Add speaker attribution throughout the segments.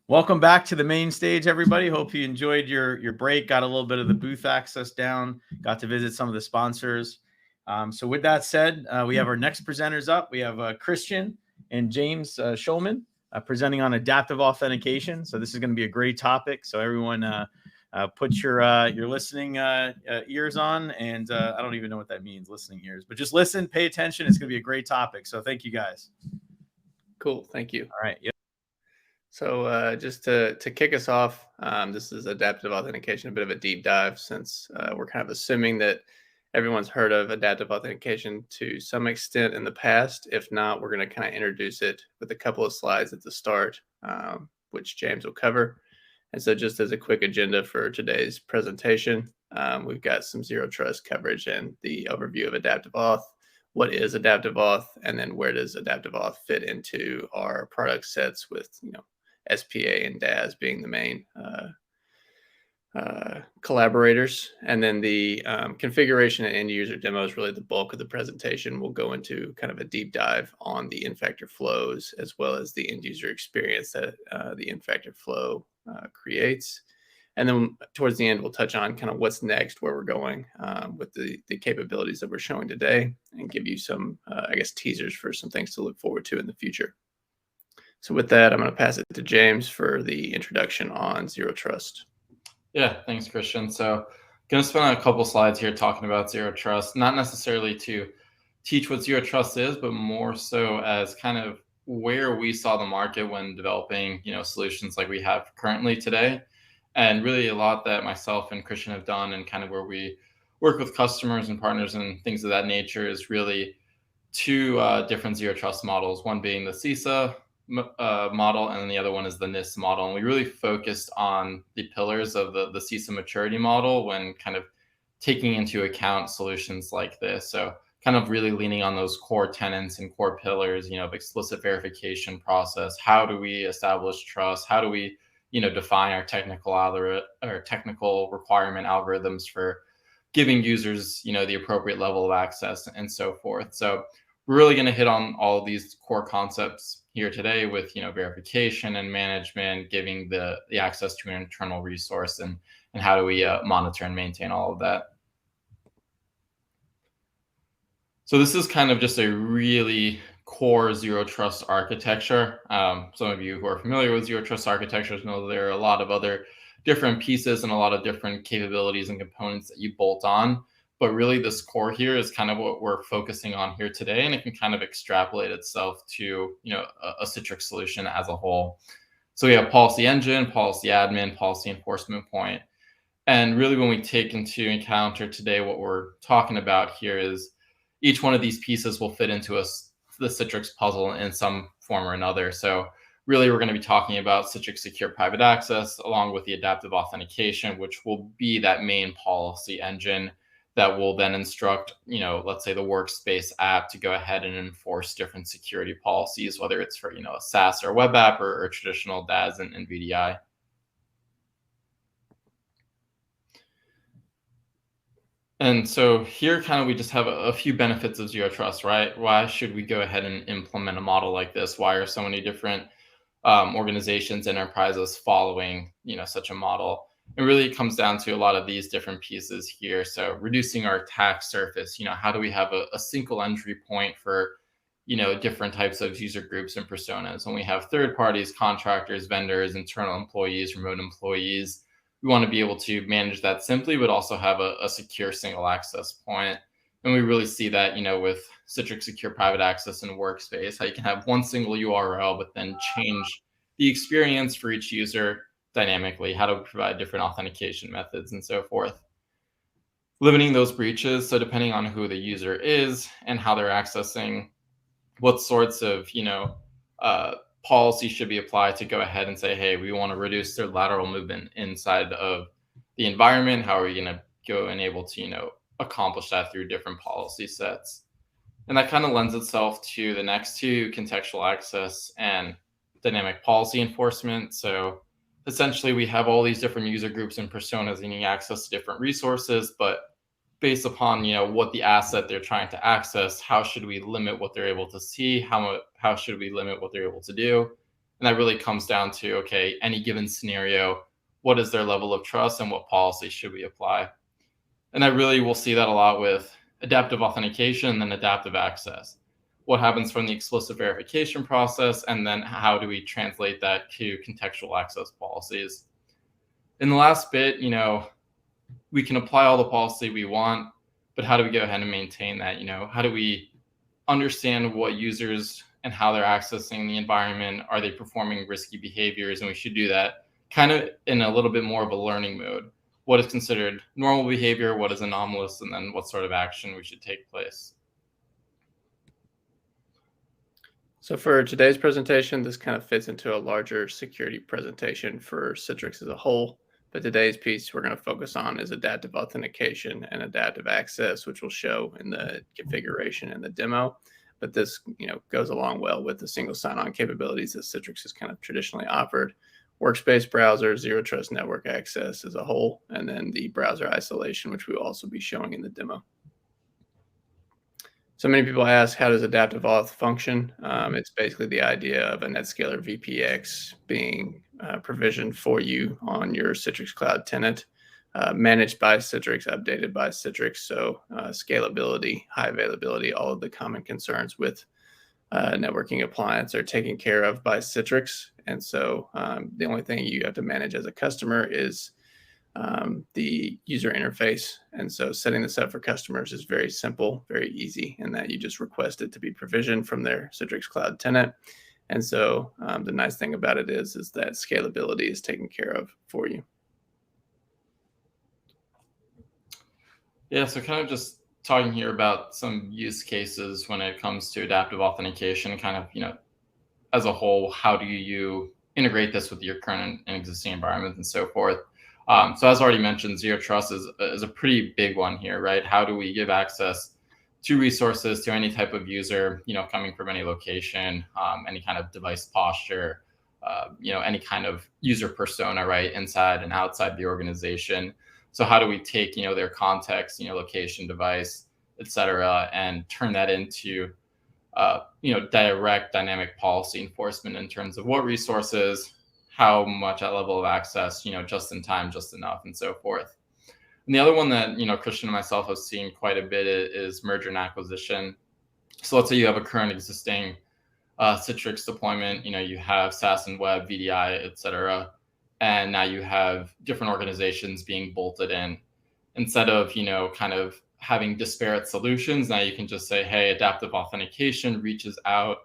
Speaker 1: Welcome back to the main stage, everybody. Hope you enjoyed your break, got a little bit of the booth access down, got to visit some of the sponsors. So with that said, we have our next presenters up. We have Christian and James Schulman presenting on adaptive authentication. So this is going to be a great topic. So everyone put your listening ears on, and I don't even know what that means, listening ears, but just listen, pay attention. It's going to be a great topic. So thank you guys.
Speaker 2: Cool. Thank you.
Speaker 1: All right. Yep.
Speaker 2: So just to kick us off, this is adaptive authentication, a bit of a deep dive since we're kind of assuming that everyone's heard of adaptive authentication to some extent in the past. If not, we're going to kind of introduce it with a couple of slides at the start, which James will cover. And so just as a quick agenda for today's presentation, we've got some zero trust coverage and the overview of adaptive auth. What is adaptive auth, and then where does adaptive auth fit into our product sets with, SPA and DAS being the main collaborators. And then the configuration and end user demo is really the bulk of the presentation. We'll go into kind of a deep dive on the in-factor flows as well as the end user experience that the in-factor flow creates. And then towards the end, we'll touch on kind of what's next, where we're going with the capabilities that we're showing today, and give you some, teasers for some things to look forward to in the future. So with that, I'm going to pass it to James for the introduction on zero trust.
Speaker 3: Yeah, thanks, Christian. So going to spend a couple slides here talking about zero trust, not necessarily to teach what zero trust is, but more so as kind of where we saw the market when developing, solutions like we have currently today. And really a lot that myself and Christian have done, and kind of where we work with customers and partners and things of that nature, is really two different zero trust models, one being the CISA model, and then the other one is the NIST model. And we really focused on the pillars of the CISA maturity model when kind of taking into account solutions like this. So kind of really leaning on those core tenets and core pillars, of explicit verification process. How do we establish trust? How do we define our technical requirement algorithms for giving users, the appropriate level of access and so forth. So we're really going to hit on all of these core concepts here today with, verification and management, giving the access to an internal resource, and how do we monitor and maintain all of that. So this is kind of just a really core zero trust architecture. Some of you who are familiar with zero trust architectures know that there are a lot of other different pieces and a lot of different capabilities and components that you bolt on. But really this core here is kind of what we're focusing on here today, and it can kind of extrapolate itself to, a Citrix solution as a whole. So we have policy engine, policy admin, policy enforcement point. And really when we take into account today, what we're talking about here is each one of these pieces will fit into the Citrix puzzle in some form or another. So really, we're going to be talking about Citrix Secure Private Access along with the adaptive authentication, which will be that main policy engine that will then instruct, let's say the workspace app to go ahead and enforce different security policies, whether it's for, a SaaS or web app or traditional DAS and VDI. And so here kind of we just have a few benefits of zero trust, right? Why should we go ahead and implement a model like this? Why are so many different organizations, enterprises following, such a model? And really it comes down to a lot of these different pieces here. So reducing our attack surface, how do we have a single entry point for, different types of user groups and personas? When we have third parties, contractors, vendors, internal employees, remote employees, we want to be able to manage that simply, but also have a secure single access point. And we really see that, with Citrix Secure Private Access and Workspace, how you can have one single URL, but then change the experience for each user dynamically, how to provide different authentication methods and so forth. Limiting those breaches, so depending on who the user is and how they're accessing, what sorts of, policy should be applied to go ahead and say, hey, we want to reduce their lateral movement inside of the environment. How are we going to go and able to, accomplish that through different policy sets? And that kind of lends itself to the next two, contextual access and dynamic policy enforcement. So essentially we have all these different user groups and personas needing access to different resources, but based upon, what the asset they're trying to access, how should we limit what they're able to see? How should we limit what they're able to do? And that really comes down to, okay, any given scenario, what is their level of trust and what policy should we apply? And I really will see that a lot with adaptive authentication and then adaptive access. What happens from the explicit verification process, and then how do we translate that to contextual access policies? In the last bit, we can apply all the policy we want, but how do we go ahead and maintain that? How do we understand what users and how they're accessing the environment? Are they performing risky behaviors? And we should do that kind of in a little bit more of a learning mode. What is considered normal behavior, what is anomalous, and then what sort of action we should take place.
Speaker 2: So for today's presentation, this kind of fits into a larger security presentation for Citrix as a whole. But today's piece we're going to focus on is adaptive authentication and adaptive access, which we'll show in the configuration and the demo. But this, goes along well with the single sign-on capabilities that Citrix has kind of traditionally offered. Workspace browser, zero trust network access as a whole, and then the browser isolation, which we will also be showing in the demo. So many people ask, how does adaptive auth function? It's basically the idea of a NetScaler VPX being provisioned for you on your Citrix Cloud tenant, managed by Citrix, updated by Citrix. So scalability, high availability, all of the common concerns with networking appliance are taken care of by Citrix. And so the only thing you have to manage as a customer is the user interface. And so setting this up for customers is very simple, very easy, in that you just request it to be provisioned from their Citrix Cloud tenant. And so the nice thing about it is that scalability is taken care of for you.
Speaker 3: Yeah, so kind of just talking here about some use cases when it comes to adaptive authentication, kind of, as a whole, how do you integrate this with your current and existing environment and so forth? So as already mentioned, zero trust is a pretty big one here, right? How do we give access to resources to any type of user, coming from any location, any kind of device posture, any kind of user persona, right, inside and outside the organization. So how do we take, their context, location, device, et cetera, and turn that into, direct dynamic policy enforcement in terms of what resources, how much at level of access, just in time, just enough, and so forth. And the other one that, Christian and myself have seen quite a bit is merger and acquisition. So let's say you have a current existing Citrix deployment, you have SaaS and web, VDI, et cetera. And now you have different organizations being bolted in. Instead of, kind of having disparate solutions, now you can just say, hey, adaptive authentication reaches out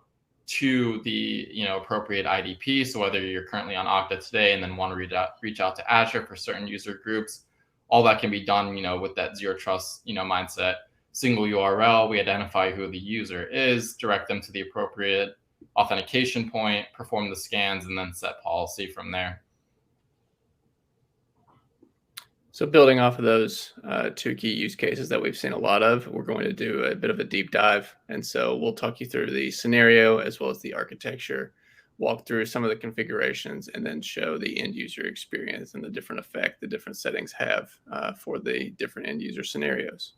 Speaker 3: to the appropriate IDP. So whether you're currently on Okta today and then want to reach out to Azure for certain user groups, all that can be done, with that zero trust, mindset. Single URL, we identify who the user is, direct them to the appropriate authentication point, perform the scans, and then set policy from there.
Speaker 2: So building off of those two key use cases that we've seen a lot of, we're going to do a bit of a deep dive. And so we'll talk you through the scenario as well as the architecture, walk through some of the configurations, and then show the end user experience and the different effect the different settings have for the different end user scenarios.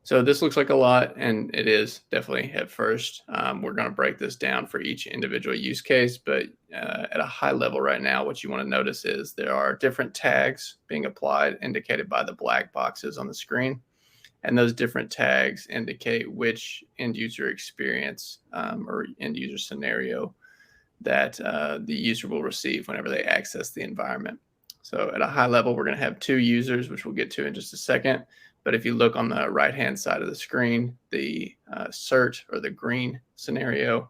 Speaker 2: So this looks like a lot, and it is definitely at first. We're going to break this down for each individual use case, but at a high level right now, what you want to notice is there are different tags being applied, indicated by the black boxes on the screen. And those different tags indicate which end user experience or end user scenario that the user will receive whenever they access the environment. So at a high level, we're going to have two users, which we'll get to in just a second. But if you look on the right-hand side of the screen, the CERT or the green scenario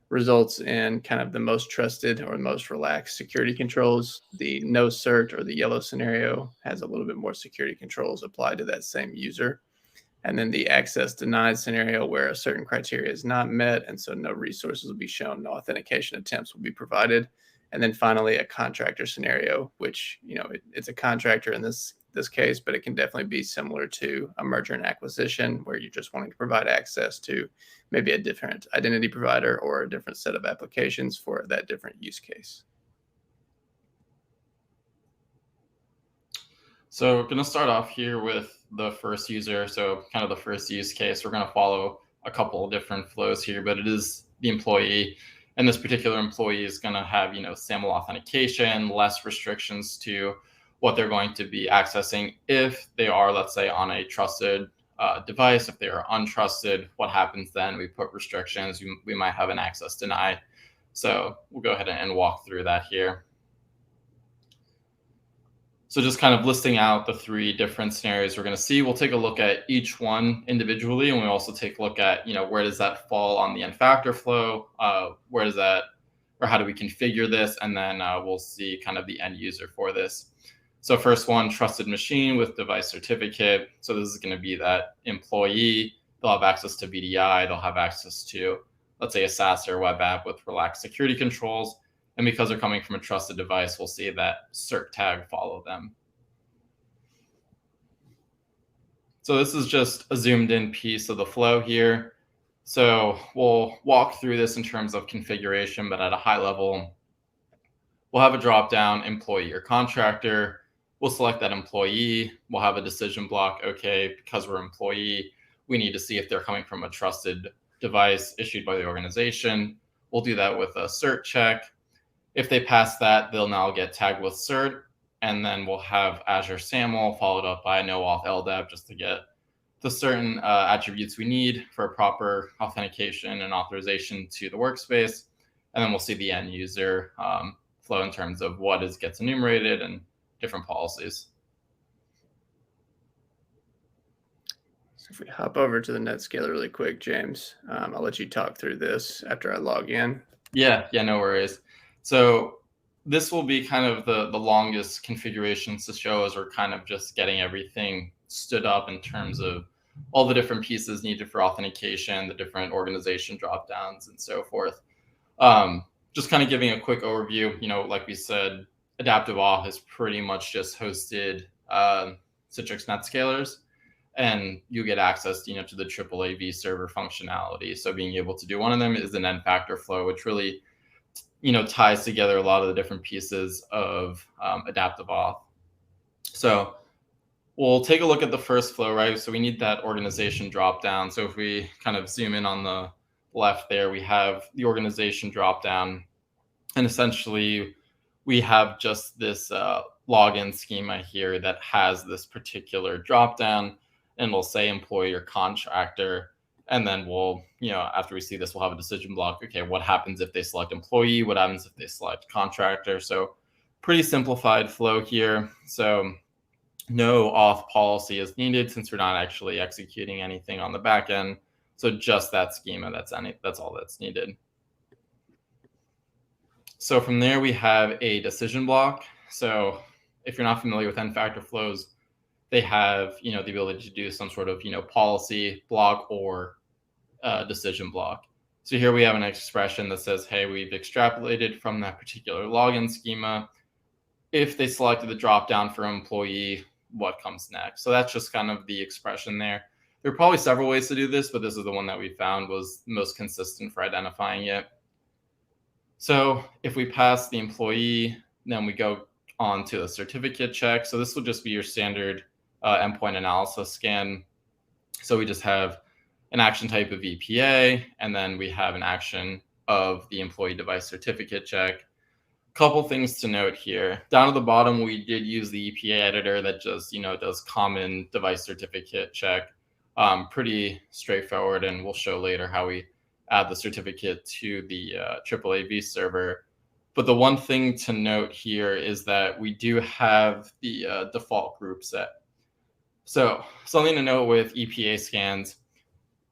Speaker 2: results in kind of the most trusted or most relaxed security controls. The no CERT or the yellow scenario has a little bit more security controls applied to that same user. And then the access denied scenario, where a certain criteria is not met, and so no resources will be shown, no authentication attempts will be provided. And then finally, a contractor scenario, which, it's a contractor in this case, but it can definitely be similar to a merger and acquisition, where you're just wanting to provide access to maybe a different identity provider or a different set of applications for that different use case.
Speaker 3: So we're going to start off here with the first user. So kind of the first use case, we're going to follow a couple of different flows here, but it is the employee. And this particular employee is going to have, SAML authentication, less restrictions to what they're going to be accessing if they are, let's say, on a trusted device. If they are untrusted, what happens then? We put restrictions. We might have an access deny. So we'll go ahead and walk through that here. So just kind of listing out the 3 different scenarios we're going to see. We'll take a look at each one individually, and we also take a look at, where does that fall on the end factor flow? Where does that, or how do we configure this? And then we'll see kind of the end user for this. So first one, trusted machine with device certificate. So this is going to be that employee. They'll have access to VDI. They'll have access to, let's say, a SaaS or web app with relaxed security controls. And because they're coming from a trusted device, we'll see that cert tag follow them. So this is just a zoomed in piece of the flow here. So we'll walk through this in terms of configuration, but at a high level, we'll have a drop-down employee or contractor. We'll select that employee. We'll have a decision block. Okay, because we're employee, we need to see if they're coming from a trusted device issued by the organization. We'll do that with a cert check. If they pass that, they'll now get tagged with cert, and then we'll have Azure SAML followed up by no auth LDAP just to get the certain attributes we need for a proper authentication and authorization to the workspace. And then we'll see the end user flow in terms of what gets enumerated and different policies.
Speaker 2: So if we hop over to the Netscaler really quick, James, I'll let you talk through this after I log in.
Speaker 3: Yeah, no worries. So this will be kind of the longest configurations to show as we're kind of just getting everything stood up in terms of all the different pieces needed for authentication, the different organization dropdowns, and so forth. Just kind of giving a quick overview, like we said, Adaptive Auth is pretty much just hosted Citrix Netscalers, and you get access, to the AAA server functionality. So being able to do one of them is an end factor flow, which really ties together a lot of the different pieces of Adaptive Auth. So we'll take a look at the first flow, right? So we need that organization dropdown. So if we kind of zoom in on the left there, we have the organization dropdown, and essentially we have just this login schema here that has this particular dropdown, and we'll say employee or contractor. And then we'll, after we see this, we'll have a decision block. Okay, what happens if they select employee? What happens if they select contractor? So pretty simplified flow here. So no auth policy is needed since we're not actually executing anything on the back end. So just that schema, that's all that's needed. So from there, we have a decision block. So if you're not familiar with end factor flows, they have, the ability to do some sort of, policy block or decision block. So here we have an expression that says, hey, we've extrapolated from that particular login schema. If they selected the dropdown for employee, what comes next? So that's just kind of the expression there. There are probably several ways to do this, but this is the one that we found was most consistent for identifying it. So if we pass the employee, then we go on to the certificate check. So this will just be your standard endpoint analysis scan. So we just have an action type of EPA, and then we have an action of the employee device certificate check. Couple things to note here. Down at the bottom, we did use the EPA editor that just, does common device certificate check. Pretty straightforward, and we'll show later how we add the certificate to the AAA server. But the one thing to note here is that we do have the default group set. So something to note with EPA scans,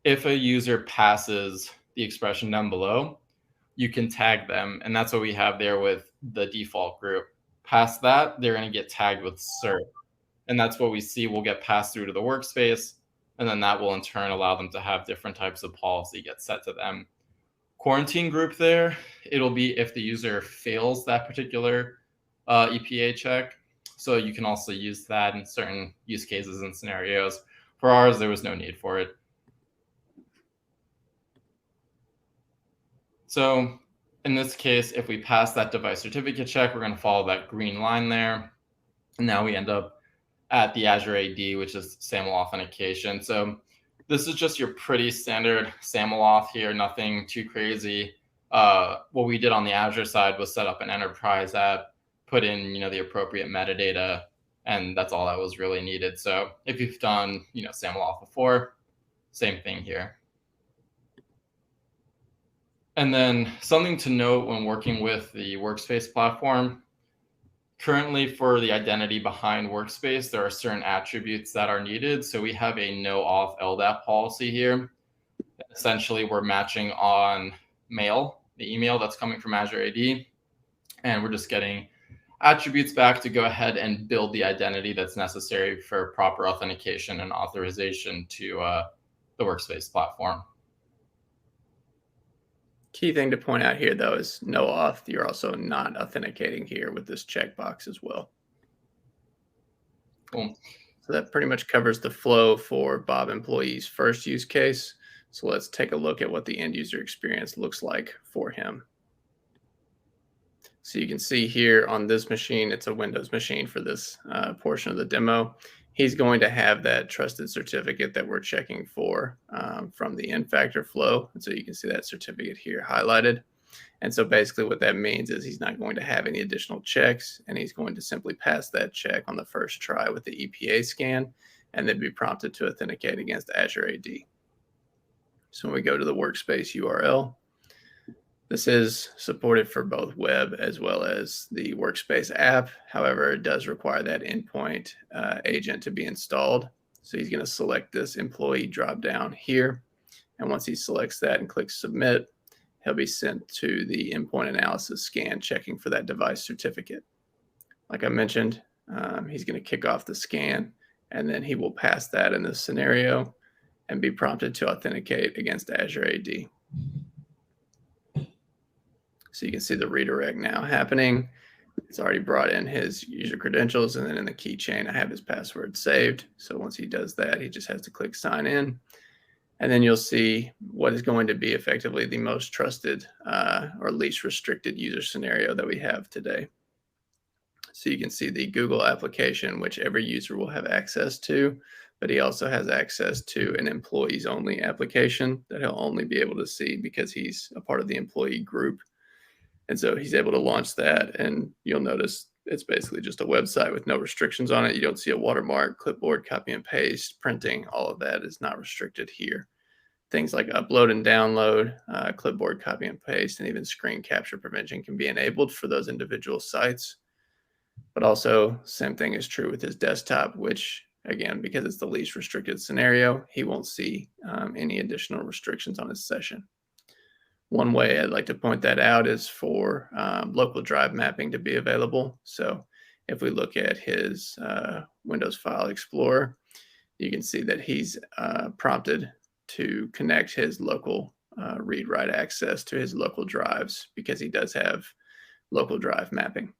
Speaker 3: if a user passes the expression down below, you can tag them. And that's what we have there with the default group. Past that, they're going to get tagged with cert. And that's what we see will get passed through to the workspace. And then that will in turn allow them to have different types of policy get set to them. Quarantine group there, it'll be if the user fails that particular EPA check. So you can also use that in certain use cases and scenarios. For ours, there was no need for it. So in this case, if we pass that device certificate check, we're going to follow that green line there. And now we end up at the Azure AD, which is SAML authentication. So this is just your pretty standard SAML auth here, nothing too crazy. what we did on the Azure side was set up an enterprise app, put in, the appropriate metadata, and that's all that was really needed. So if you've done, SAML Auth before, same thing here. And then something to note when working with the Workspace platform, currently for the identity behind Workspace, there are certain attributes that are needed. So we have a no auth LDAP policy here. Essentially, we're matching on mail, the email that's coming from Azure AD, and we're just getting attributes back to go ahead and build the identity that's necessary for proper authentication and authorization to the Workspace platform.
Speaker 2: Key thing to point out here, though, is no auth. You're also not authenticating here with this checkbox as well.
Speaker 3: Cool.
Speaker 2: So that pretty much covers the flow for Bob employee's first use case. So let's take a look at what the end user experience looks like for him. So you can see here on this machine, it's a Windows machine for this portion of the demo. He's going to have that trusted certificate that we're checking for from the N-factor flow. And so you can see that certificate here highlighted. And so basically what that means is he's not going to have any additional checks, and he's going to simply pass that check on the first try with the EPA scan, and then be prompted to authenticate against Azure AD. So when we go to the Workspace URL, this is supported for both web as well as the Workspace app. However, it does require that endpoint agent to be installed. So he's going to select this employee dropdown here. And once he selects that and clicks submit, he'll be sent to the endpoint analysis scan, checking for that device certificate. Like I mentioned, he's going to kick off the scan, and then he will pass that in this scenario and be prompted to authenticate against Azure AD. So you can see the redirect now happening. It's already brought in his user credentials, and then in the keychain, I have his password saved. So once he does that, he just has to click sign in. And then you'll see what is going to be effectively the most trusted or least restricted user scenario that we have today. So you can see the Google application, which every user will have access to, but he also has access to an employees only application that he'll only be able to see because he's a part of the employee group. And so he's able to launch that, and you'll notice it's basically just a website with no restrictions on it. You don't see a watermark, clipboard, copy and paste, printing. All of that is not restricted here. Things like upload and download, clipboard, copy and paste, and even screen capture prevention can be enabled for those individual sites. But also, same thing is true with his desktop, which, again, because it's the least restricted scenario, he won't see any additional restrictions on his session. One way I'd like to point that out is for local drive mapping to be available. So if we look at his Windows File Explorer, you can see that he's prompted to connect his local read-write access to his local drives because he does have local drive mapping.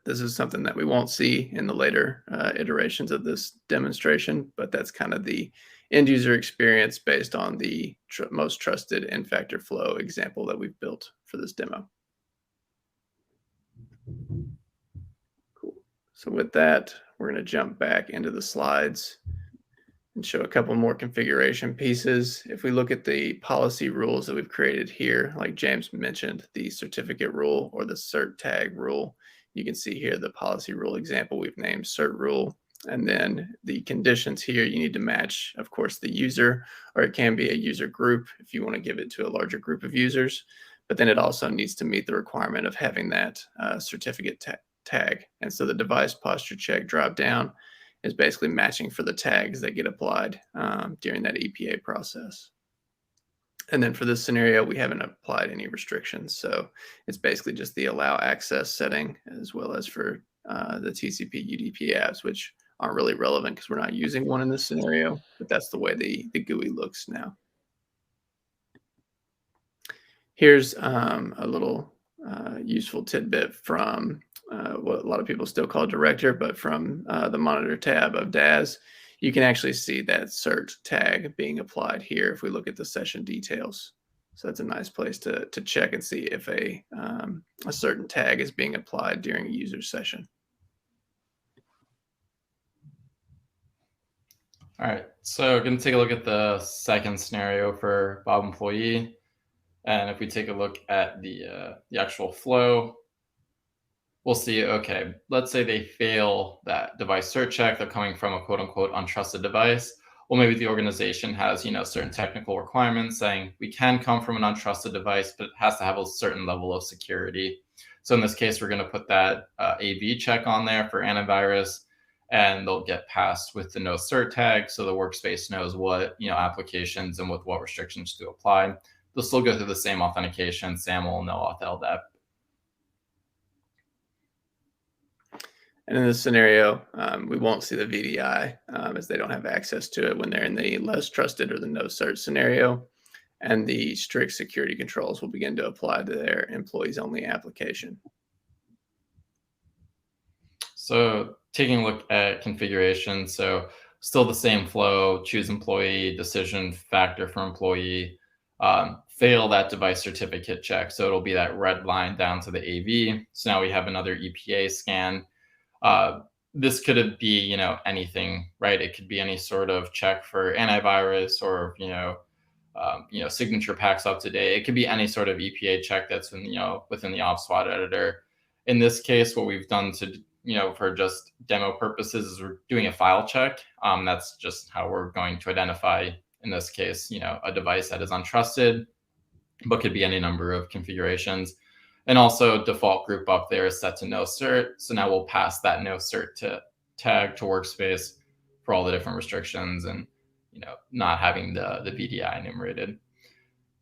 Speaker 2: This is something that we won't see in the later iterations of this demonstration, but that's kind of the end user experience based on the most trusted N-factor flow example that we've built for this demo. Cool. So with that, we're going to jump back into the slides and show a couple more configuration pieces. If we look at the policy rules that we've created here, like James mentioned, the certificate rule or the cert tag rule, you can see here the policy rule example we've named cert rule. And then the conditions here, you need to match, of course, the user, or it can be a user group if you want to give it to a larger group of users. But then it also needs to meet the requirement of having that certificate tag. And so the device posture check dropdown is basically matching for the tags that get applied during that EPA process. And then for this scenario, we haven't applied any restrictions. So it's basically just the allow access setting, as well as for the TCP UDP apps, which aren't really relevant because we're not using one in this scenario, but that's the way the GUI looks now. Here's a little useful tidbit from what a lot of people still call Director, but from the Monitor tab of DAS, you can actually see that cert tag being applied here if we look at the session details. So that's a nice place to check and see if a certain tag is being applied during a user session.
Speaker 3: All right, so we're going to take a look at the second scenario for Bob employee. And if we take a look at the actual flow, we'll see, okay, let's say they fail that device cert check. They're coming from a quote unquote untrusted device. Well, maybe the organization has, certain technical requirements saying we can come from an untrusted device, but it has to have a certain level of security. So in this case, we're going to put that AV check on there for antivirus, and they'll get passed with the no cert tag. So the workspace knows what, applications and with what restrictions to apply. They'll still go through the same authentication, SAML, no auth LDAP.
Speaker 2: And in this scenario, we won't see the VDI as they don't have access to it when they're in the less trusted or the no cert scenario. And the strict security controls will begin to apply to their employees only application.
Speaker 3: So taking a look at configuration, so still the same flow, choose employee, decision factor for employee, fail that device certificate check. So it'll be that red line down to the AV. So now we have another EPA scan. This could be, anything, right? It could be any sort of check for antivirus or, signature packs up to date. It could be any sort of EPA check that's within the OpSWAT editor. In this case, what we've done to, for just demo purposes is we're doing a file check. That's just how we're going to identify, in this case, a device that is untrusted, but could be any number of configurations. And also default group up there is set to no cert. So now we'll pass that no cert tag to workspace for all the different restrictions and, not having the VDI enumerated.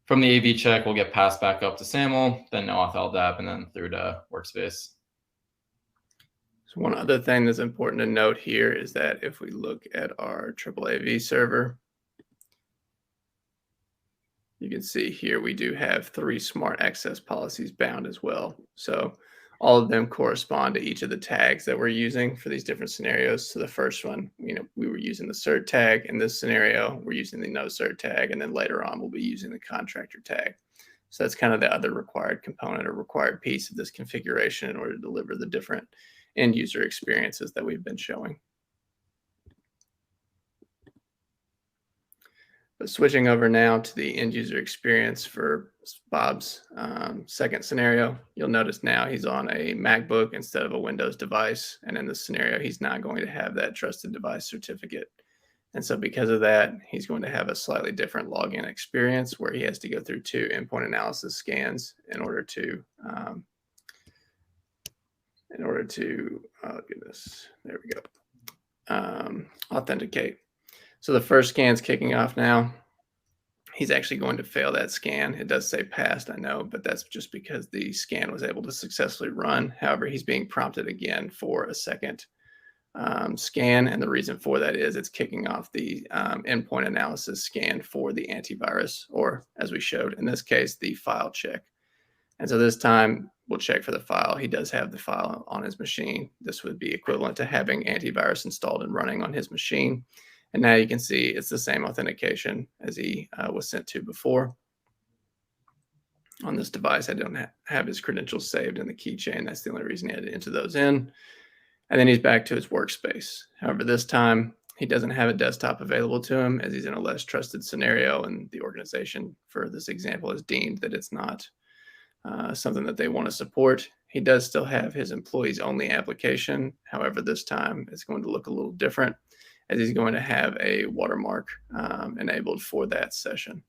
Speaker 3: From the AV check, we'll get passed back up to SAML, then no auth LDAP, and then through to workspace.
Speaker 2: So one other thing that's important to note here is that if we look at our AAAV server, you can see here we do have 3 smart access policies bound as well. So all of them correspond to each of the tags that we're using for these different scenarios. So the first one, we were using the cert tag. In this scenario, we're using the no cert tag. And then later on, we'll be using the contractor tag. So that's kind of the other required component or required piece of this configuration in order to deliver the different end user experiences that we've been showing. But switching over now to the end user experience for Bob's second scenario, you'll notice now he's on a MacBook instead of a Windows device. And in this scenario, he's not going to have that trusted device certificate. And so because of that, he's going to have a slightly different login experience where he has to go through 2 endpoint analysis scans in order to, oh goodness, there we go, authenticate. So the first scan's kicking off now. He's actually going to fail that scan. It does say passed, I know, but that's just because the scan was able to successfully run. However, he's being prompted again for a second scan. And the reason for that is it's kicking off the endpoint analysis scan for the antivirus, or as we showed in this case, the file check. And so this time we'll check for the file. He does have the file on his machine. This would be equivalent to having antivirus installed and running on his machine. And now you can see it's the same authentication as he was sent to before. On this device, I don't have his credentials saved in the keychain. That's the only reason he had to enter those in. And then he's back to his workspace. However, this time he doesn't have a desktop available to him as he's in a less trusted scenario. And the organization for this example has deemed that it's not something that they want to support. He does still have his employees only application. However, this time it's going to look a little different, as he's going to have a watermark enabled for that session.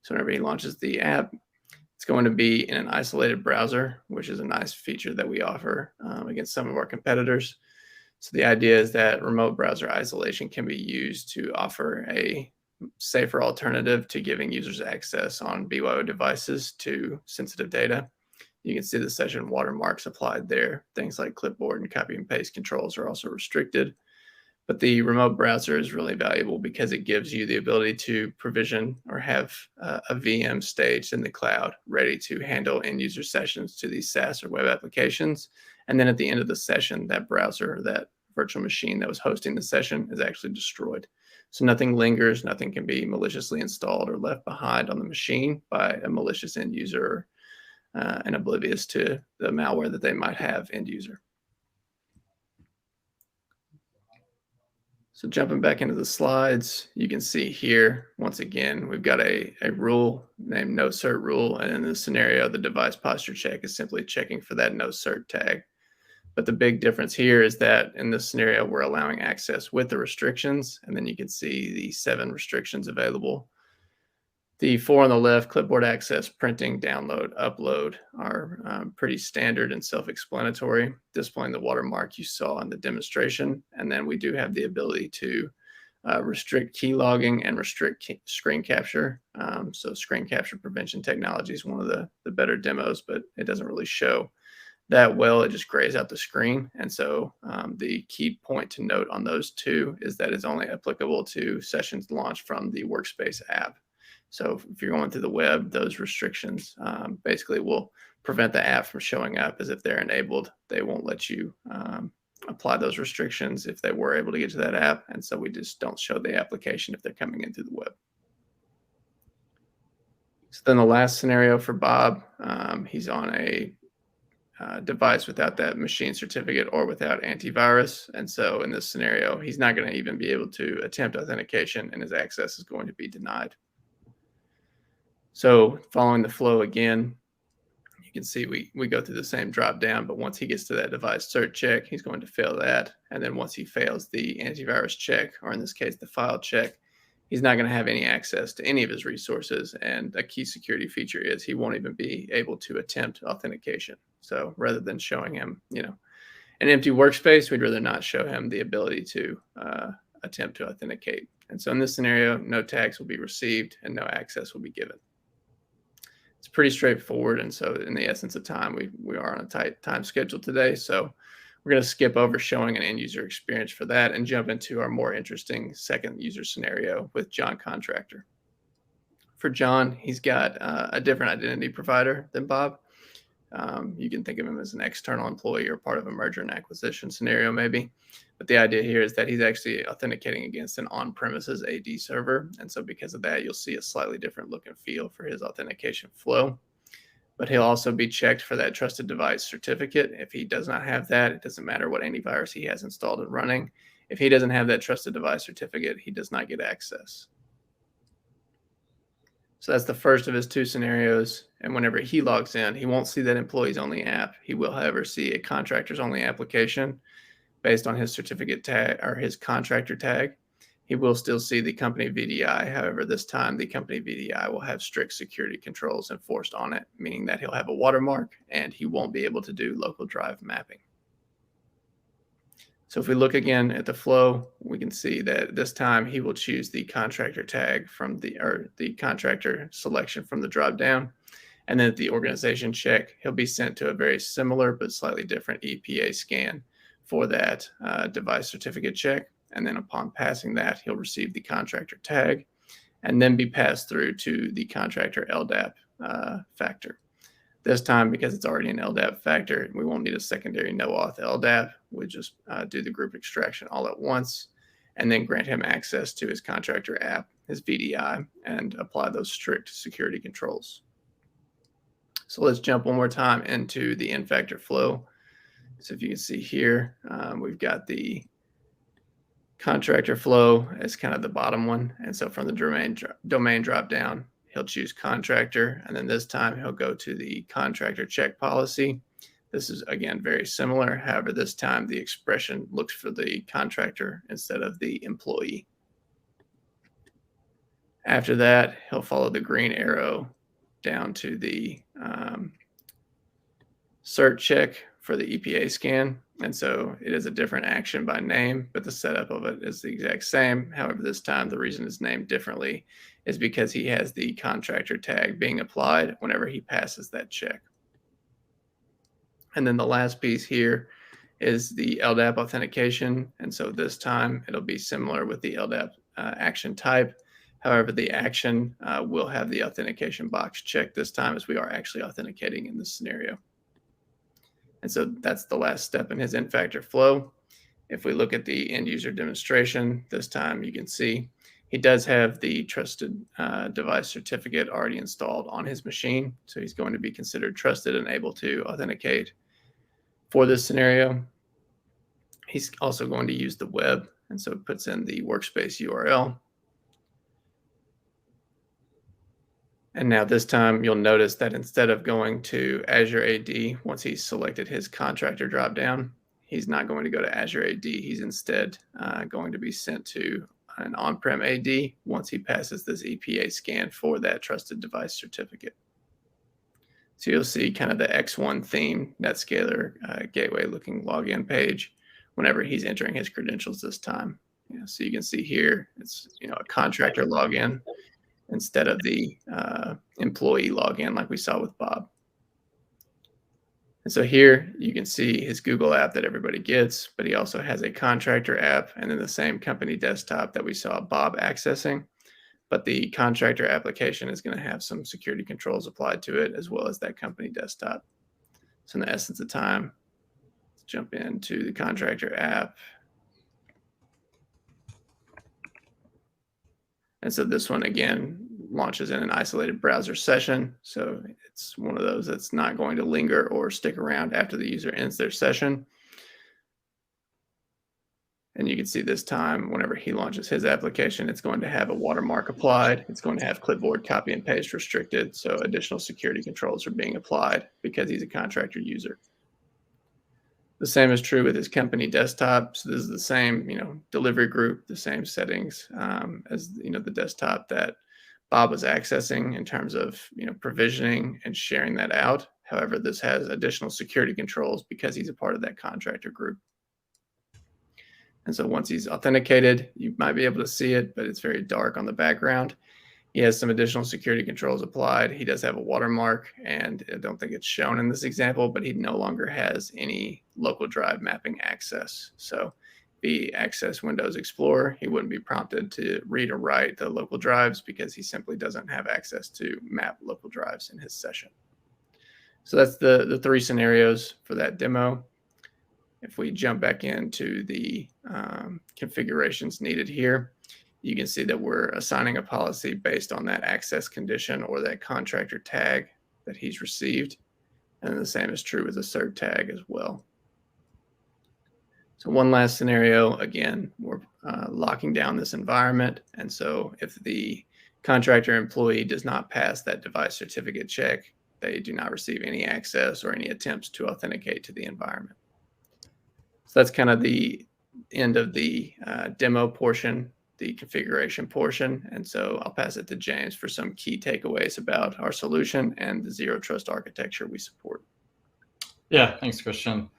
Speaker 2: So whenever he launches the app, it's going to be in an isolated browser, which is a nice feature that we offer against some of our competitors. So the idea is that remote browser isolation can be used to offer a safer alternative to giving users access on BYO devices to sensitive data. You can see the session watermarks applied there. Things like clipboard and copy and paste controls are also restricted. But the remote browser is really valuable because it gives you the ability to provision or have a VM staged in the cloud ready to handle end user sessions to these SaaS or web applications. And then at the end of the session, that browser, that virtual machine that was hosting the session is actually destroyed. So nothing lingers, nothing can be maliciously installed or left behind on the machine by a malicious end user and oblivious to the malware that they might have end user. So jumping back into the slides, you can see here, once again, we've got a rule named no cert rule. And in this scenario, the device posture check is simply checking for that no cert tag. But the big difference here is that in this scenario, we're allowing access with the restrictions. And then you can see the 7 restrictions available. The 4 on the left, clipboard access, printing, download, upload, are pretty standard and self-explanatory, displaying the watermark you saw in the demonstration. And then we do have the ability to restrict key logging and restrict screen capture. So screen capture prevention technology is one of the better demos, but it doesn't really show that well. It just grays out the screen. And so the key point to note on those two is that it's only applicable to sessions launched from the Workspace app. So if you're going through the web, those restrictions basically will prevent the app from showing up as if they're enabled. They won't let you apply those restrictions if they were able to get to that app. And so we just don't show the application if they're coming in through the web. So then the last scenario for Bob, he's on a device without that machine certificate or without antivirus. And so in this scenario, he's not going to even be able to attempt authentication and his access is going to be denied. So following the flow again, you can see we go through the same drop down, but once he gets to that device cert check, he's going to fail that. And then once he fails the antivirus check, or in this case, the file check, he's not going to have any access to any of his resources. And a key security feature is he won't even be able to attempt authentication. So rather than showing him, an empty workspace, we'd rather not show him the ability to attempt to authenticate. And so in this scenario, no tags will be received and no access will be given. It's pretty straightforward. And so in the essence of time, we are on a tight time schedule today. So we're going to skip over showing an end user experience for that and jump into our more interesting second user scenario with John Contractor. For John, he's got a different identity provider than Bob. You can think of him as an external employee or part of a merger and acquisition scenario maybe. But the idea here is that he's actually authenticating against an on-premises AD server. And so because of that, you'll see a slightly different look and feel for his authentication flow. But he'll also be checked for that trusted device certificate. If he does not have that, it doesn't matter what antivirus he has installed and running. If he doesn't have that trusted device certificate, he does not get access. So that's the first of his 2 scenarios. And whenever he logs in, he won't see that employees only app. He will, however, see a contractors only application based on his certificate tag or his contractor tag. He will still see the company VDI. However, this time the company VDI will have strict security controls enforced on it, meaning that he'll have a watermark and he won't be able to do local drive mapping. So if we look again at the flow, we can see that this time he will choose the contractor tag from the contractor selection from the drop down. And then at the organization check, he'll be sent to a very similar but slightly different EPA scan for that device certificate check. And then upon passing that, he'll receive the contractor tag and then be passed through to the contractor LDAP factor. This time, because it's already an LDAP factor, we won't need a secondary no auth LDAP. We'll just do the group extraction all at once and then grant him access to his contractor app, his VDI, and apply those strict security controls. So let's jump one more time into the end factor flow. So if you can see here, we've got the contractor flow as kind of the bottom one. And so from the domain drop down, he'll choose contractor. And then this time he'll go to the contractor check policy. This is, again, very similar. However, this time the expression looks for the contractor instead of the employee. After that, he'll follow the green arrow down to the cert check for the EPA scan. And so it is a different action by name, but the setup of it is the exact same. However, this time the reason it's named differently is because he has the contractor tag being applied whenever he passes that check. And then the last piece here is the LDAP authentication. And so this time it'll be similar with the LDAP action type. However, the action will have the authentication box checked this time as we are actually authenticating in this scenario. And so that's the last step in his end factor flow. If we look at the end user demonstration, this time you can see he does have the trusted device certificate already installed on his machine. So he's going to be considered trusted and able to authenticate for this scenario. He's also going to use the web. And so it puts in the workspace URL. And now this time you'll notice that instead of going to Azure AD, once he's selected his contractor dropdown, he's not going to go to Azure AD. He's instead going to be sent to an on-prem AD once he passes this EPA scan for that trusted device certificate. So you'll see kind of the X1 theme NetScaler gateway looking login page whenever he's entering his credentials this time. So you can see here, it's a contractor login instead of the employee login like we saw with Bob. And so here you can see his Google app that everybody gets, but he also has a contractor app and then the same company desktop that we saw Bob accessing. But the contractor application is going to have some security controls applied to it as well as that company desktop. So in the essence of time, let's jump into the contractor app. And so this one, again, launches in an isolated browser session. So it's one of those that's not going to linger or stick around after the user ends their session. And you can see this time, whenever he launches his application, it's going to have a watermark applied. It's going to have clipboard copy and paste restricted. So additional security controls are being applied because he's a contractor user. The same is true with his company desktop. So this is the same, delivery group, the same settings as, the desktop that Bob was accessing in terms of, provisioning and sharing that out. However, this has additional security controls because he's a part of that contractor group. And so once he's authenticated, you might be able to see it, but it's very dark on the background. He has some additional security controls applied. He does have a watermark, and I don't think it's shown in this example, but he no longer has any local drive mapping access. So if he access Windows Explorer, he wouldn't be prompted to read or write the local drives because he simply doesn't have access to map local drives in his session. So that's the three scenarios for that demo. If we jump back into the configurations needed here, you can see that we're assigning a policy based on that access condition or that contractor tag that he's received. And the same is true with the cert tag as well. So one last scenario, again, we're locking down this environment. And so if the contractor employee does not pass that device certificate check, they do not receive any access or any attempts to authenticate to the environment. So that's kind of the end of the demo portion, the configuration portion. And so I'll pass it to James for some key takeaways about our solution and the zero trust architecture we support.
Speaker 3: Yeah, thanks, Christian.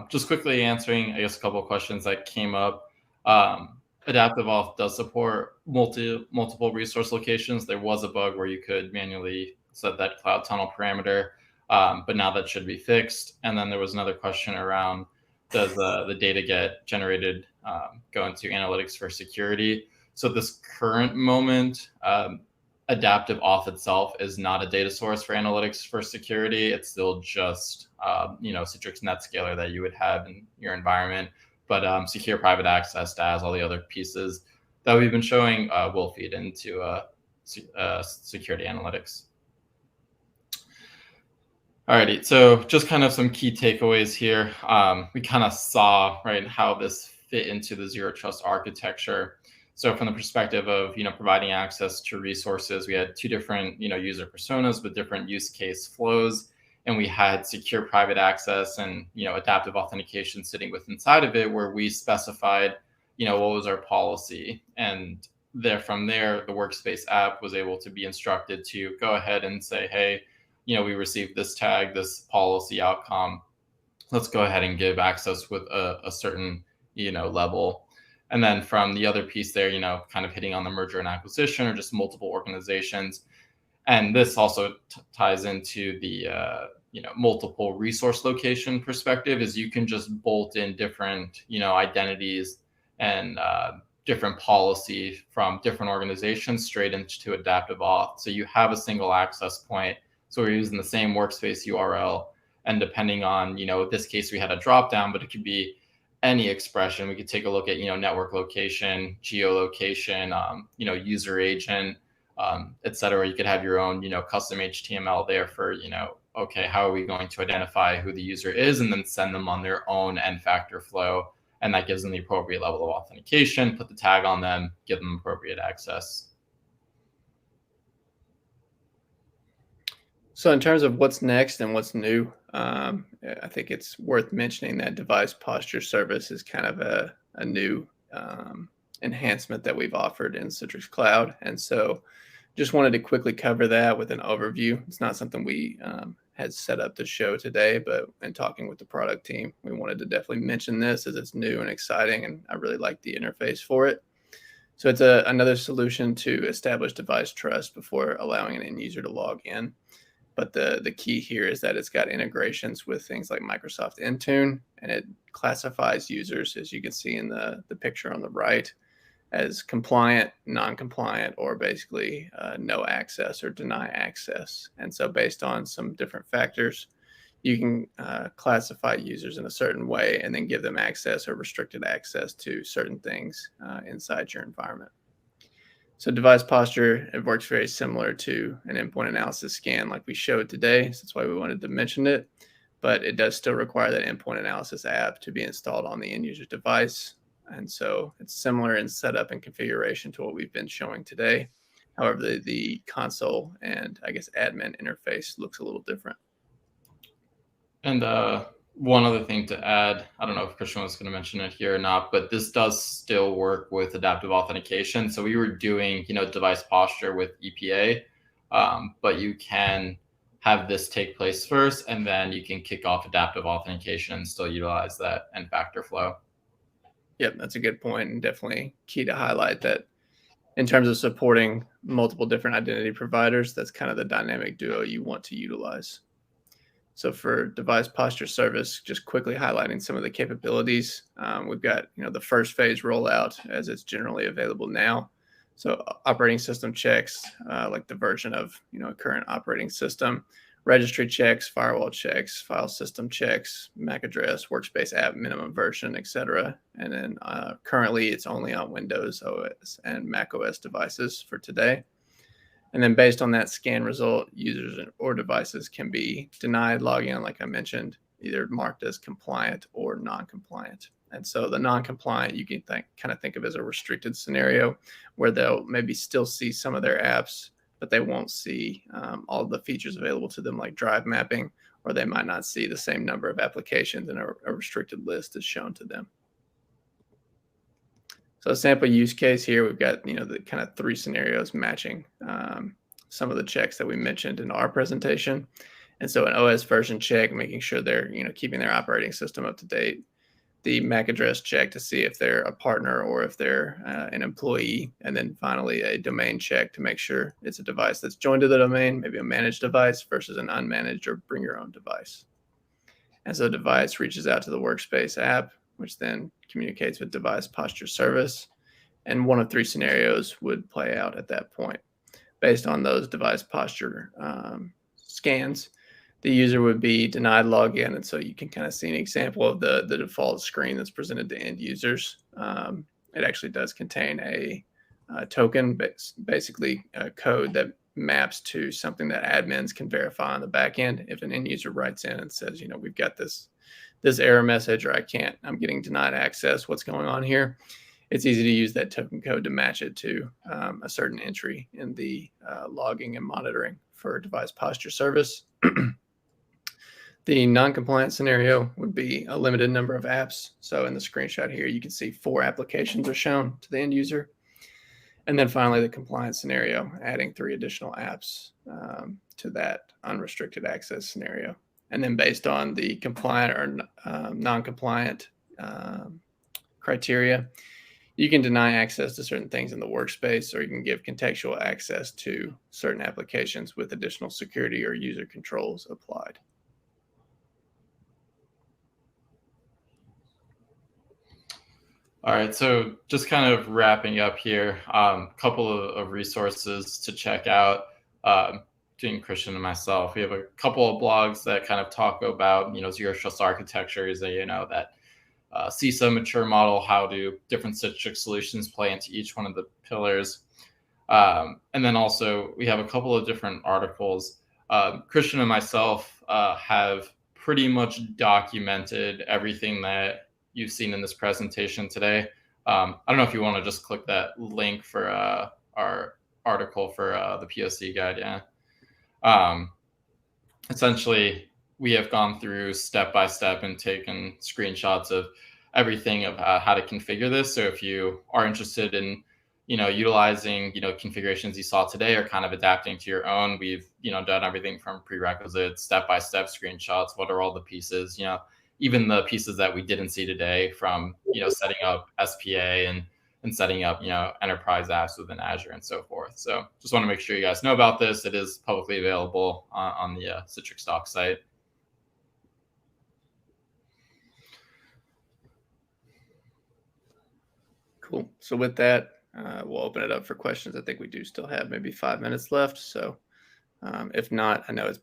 Speaker 3: Just quickly answering, I guess, a couple of questions that came up. Adaptive Auth does support multiple resource locations. There was a bug where you could manually set that cloud tunnel parameter, but now that should be fixed. And then there was another question around, does the data get generated go into analytics for security? So at this current moment, Adaptive Auth itself is not a data source for analytics for security. It's still just Citrix NetScaler that you would have in your environment. But secure private access, DAS, all the other pieces that we've been showing will feed into security analytics. Alrighty, so just kind of some key takeaways here. We kind of saw, right, how this fit into the zero trust architecture. So from the perspective of, providing access to resources, we had two different, user personas with different use case flows, and we had secure private access and, adaptive authentication sitting with inside of it, where we specified, what was our policy. And from there, the Workspace app was able to be instructed to go ahead and say, hey, we received this tag, this policy outcome. Let's go ahead and give access with a certain, level. And then from the other piece there, kind of hitting on the merger and acquisition or just multiple organizations. And this also ties into the, multiple resource location perspective, is you can just bolt in different, identities and different policy from different organizations straight into Adaptive Auth. So you have a single access point. So we're using the same workspace URL, and depending on, in this case, we had a dropdown, but it could be any expression. We could take a look at, network location, geolocation, user agent, et cetera. You could have your own, custom HTML there for, okay, how are we going to identify who the user is, and then send them on their own end factor flow and that gives them the appropriate level of authentication, put the tag on them, give them appropriate access.
Speaker 2: So in terms of what's next and what's new, I think it's worth mentioning that device posture service is kind of a new enhancement that we've offered in Citrix Cloud. And so just wanted to quickly cover that with an overview. It's not something we had set up to show today, but in talking with the product team, we wanted to definitely mention this as it's new and exciting, and I really like the interface for it. So it's another solution to establish device trust before allowing an end user to log in. But the key here is that it's got integrations with things like Microsoft Intune, and it classifies users, as you can see in the picture on the right, as compliant, non-compliant, or basically no access or deny access. And so based on some different factors, you can classify users in a certain way and then give them access or restricted access to certain things inside your environment. So device posture, it works very similar to an endpoint analysis scan like we showed today. So that's why we wanted to mention it. But it does still require that endpoint analysis app to be installed on the end user device. And so it's similar in setup and configuration to what we've been showing today. However, the console and I guess admin interface looks a little different.
Speaker 3: And one other thing to add, I don't know if Christian was going to mention it here or not, but this does still work with adaptive authentication. So we were doing, device posture with EPA, but you can have this take place first, and then you can kick off adaptive authentication and still utilize that end factor flow.
Speaker 2: Yep, that's a good point, and definitely key to highlight that in terms of supporting multiple different identity providers, that's kind of the dynamic duo you want to utilize. So for device posture service, just quickly highlighting some of the capabilities, we've got the first phase rollout as it's generally available now. So operating system checks, like the version of a current operating system, registry checks, firewall checks, file system checks, MAC address, workspace app minimum version, etc. And then currently it's only on Windows OS and Mac OS devices for today. And then based on that scan result, users or devices can be denied login, like I mentioned, either marked as compliant or non-compliant. And so the non-compliant, you can kind of think of as a restricted scenario where they'll maybe still see some of their apps, but they won't see all of the features available to them, like drive mapping, or they might not see the same number of applications in a restricted list as shown to them. So a sample use case here, we've got the kind of three scenarios matching some of the checks that we mentioned in our presentation. And so an OS version check, making sure they're keeping their operating system up to date. The MAC address check to see if they're a partner or if they're an employee. And then finally a domain check to make sure it's a device that's joined to the domain, maybe a managed device versus an unmanaged or bring your own device. And so the device reaches out to the workspace app, which then communicates with device posture service. And one of three scenarios would play out at that point. Based on those device posture scans, the user would be denied login. And so you can kind of see an example of the default screen that's presented to end users. It actually does contain a token, basically a code that maps to something that admins can verify on the back end. If an end user writes in and says, we've got this error message, or I'm getting denied access, what's going on here? It's easy to use that token code to match it to a certain entry in the logging and monitoring for device posture service. The non-compliant scenario would be a limited number of apps. So in the screenshot here, you can see 4 applications are shown to the end user. And then finally, the compliant scenario, adding 3 additional apps to that unrestricted access scenario. And then based on the compliant or non-compliant criteria, you can deny access to certain things in the workspace, or you can give contextual access to certain applications with additional security or user controls applied.
Speaker 3: All right, so just kind of wrapping up here, a couple of resources to check out. Between Christian and myself, we have a couple of blogs that kind of talk about, zero trust architectures, that CISA mature model, how do different Citrix solutions play into each one of the pillars. And then also we have a couple of different articles. Christian and myself have pretty much documented everything that you've seen in this presentation today. I don't know if you want to just click that link for our article for the POC guide. Yeah. Essentially, we have gone through step by step and taken screenshots of everything of how to configure this. So if you are interested in, utilizing, configurations you saw today or kind of adapting to your own, we've, done everything from prerequisites, step-by-step screenshots. What are all the pieces, even the pieces that we didn't see today from, setting up SPA and setting up, enterprise apps within Azure and so forth. So just want to make sure you guys know about this. It is publicly available on the Citrix doc site.
Speaker 2: Cool. So with that, we'll open it up for questions. I think we do still have maybe 5 minutes left. So if not, I know it's been